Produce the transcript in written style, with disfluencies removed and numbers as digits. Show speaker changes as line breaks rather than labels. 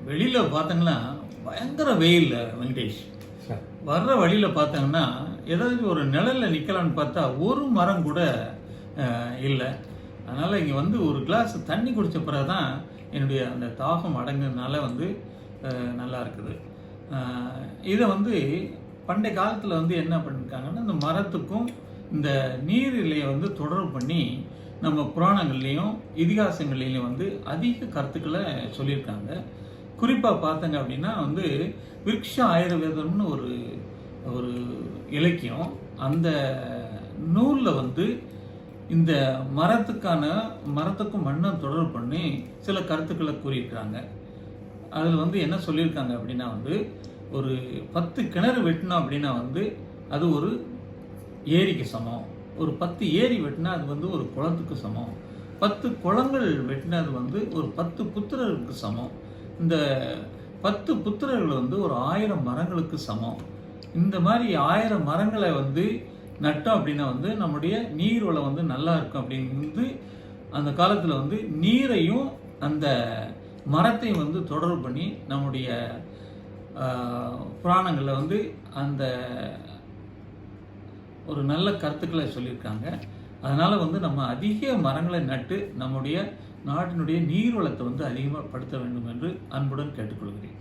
வெளியில் பார்த்தீங்கன்னா பயங்கர வெயில் வெங்கடேஷ். வர்ற வழியில் பார்த்தாங்கன்னா ஏதாச்சும் ஒரு நிழலில் நிற்கலான்னு பார்த்தா ஒரு மரம் கூட இல்லை. அதனால் இங்கே வந்து ஒரு கிளாஸ் தண்ணி குடித்த பிறகு தான் என்னுடைய அந்த தாகம் அடங்குறதுனால வந்து நல்லா இருக்குது. இதை வந்து பண்டைய காலத்தில் வந்து என்ன பண்ணியிருக்காங்கன்னா, இந்த மரத்துக்கும் இந்த நீரிலையை வந்து தொடர்பு பண்ணி நம்ம புராணங்கள்லேயும் இதிகாசங்கள்லேயும் வந்து அதிக கருத்துக்களை சொல்லியிருக்காங்க. குறிப்பாக பார்த்தங்க அப்படின்னா வந்து விருக்ஷ ஆயுர்வேதம்னு ஒரு ஒரு இலக்கியம், அந்த நூலில் வந்து இந்த மரத்துக்கும் மண்ணும் தொடர்பு பண்ணி சில கருத்துக்களை கூறியிருக்காங்க. அதில் வந்து என்ன சொல்லியிருக்காங்க அப்படின்னா வந்து ஒரு 10 கிணறு வெட்டினோம் அப்படின்னா வந்து அது ஒரு ஏரிக்கு சமம். ஒரு 10 ஏரி வெட்டினா அது வந்து ஒரு குளத்துக்கு சமம். 10 குளங்கள் வெட்டினா அது வந்து ஒரு 10 புத்திரருக்கு சமம். இந்த 10 புத்திரர்கள் வந்து ஒரு 1000 மரங்களுக்கு சமம். இந்த மாதிரி 1000 மரங்களை வந்து நட்டோம் அப்படின்னா வந்து நம்முடைய நீர் வளம் வந்து நல்லா இருக்கும் அப்படிங்கிறது அந்த காலத்தில் வந்து நீரையும் அந்த மரத்தையும் வந்து தொடர்பு பண்ணி நம்முடைய புராணங்களில் வந்து அந்த ஒரு நல்ல கருத்துக்களை சொல்லியிருக்காங்க. அதனால் வந்து நம்ம அதிக மரங்களை நட்டு நம்முடைய நாட்டினுடைய நீர் வளத்தை வந்து அதிகமாக படுத்த வேண்டும் என்று அன்புடன் கேட்டுக்கொள்கிறேன்.